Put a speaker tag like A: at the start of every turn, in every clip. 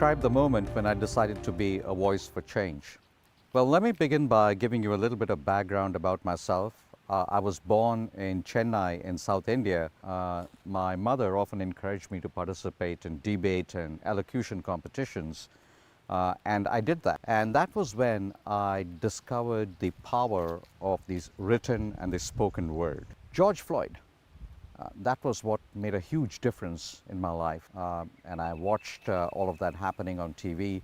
A: describe the moment when I decided to be a voice for change? Well, let me begin by giving you a little bit of background about myself. I was born in Chennai in South India. My mother often encouraged me to participate in debate and elocution competitions, and I did that. And that was when I discovered the power of these written and the spoken word. George Floyd, that was what made a huge difference in my life. And I watched all of that happening on TV.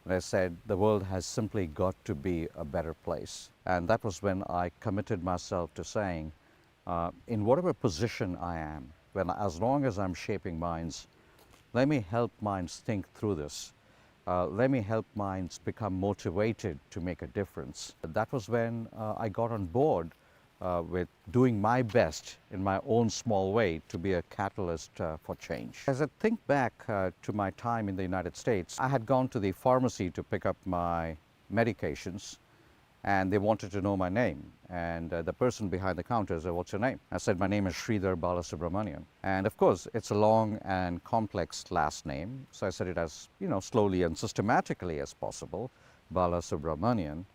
A: And I said, the world has simply got to be a better place. And that was when I committed myself to saying, in whatever position I am, as long as I'm shaping minds, let me help minds think through this. Let me help minds become motivated to make a difference. That was when I got on board with doing my best in my own small way to be a catalyst for change. As I think back to my time in the United States, I had gone to the pharmacy to pick up my medications, and they wanted to know my name. And the person behind the counter said, "What's your name?" I said, "My name is Sridhar Balasubramanian." And of course, it's a long and complex last name, so I said it as slowly and systematically as possible, Balasubramanian.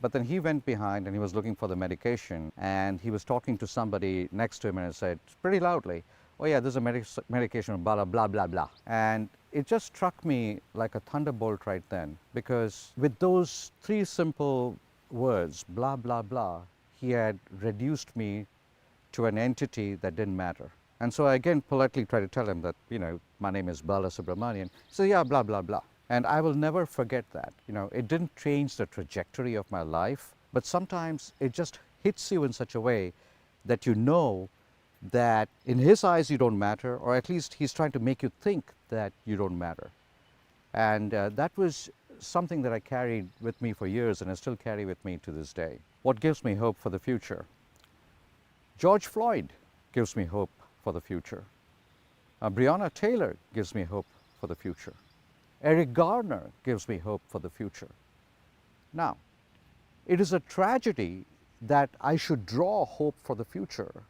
A: But then he went behind and he was looking for the medication, and he was talking to somebody next to him and said pretty loudly, "Oh yeah, this is a medication, blah, blah, blah, blah." And it just struck me like a thunderbolt right then, because with those three simple words, blah, blah, blah, he had reduced me to an entity that didn't matter. And so I again politely tried to tell him that, my name is Balasubramanian. He said, "Yeah, blah, blah, blah." And I will never forget that. It didn't change the trajectory of my life, but sometimes it just hits you in such a way that you know that in his eyes you don't matter, or at least he's trying to make you think that you don't matter. And that was something that I carried with me for years, and I still carry with me to this day. What gives me hope for the future? George Floyd gives me hope for the future. Breonna Taylor gives me hope for the future. Eric Garner gives me hope for the future. Now, it is a tragedy that I should draw hope for the future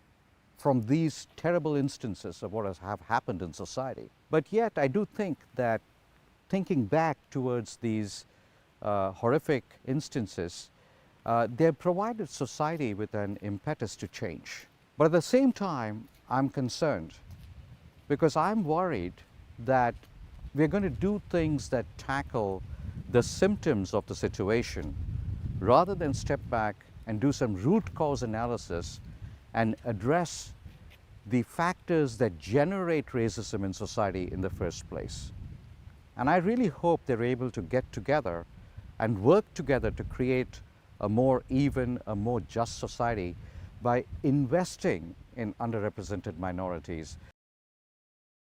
A: from these terrible instances of what has happened in society. But yet, I do think that thinking back towards these horrific instances, they have provided society with an impetus to change. But at the same time, I'm concerned because I'm worried that we're going to do things that tackle the symptoms of the situation rather than step back and do some root cause analysis and address the factors that generate racism in society in the first place. And I really hope they're able to get together and work together to create a more even, a more just society by investing in underrepresented minorities,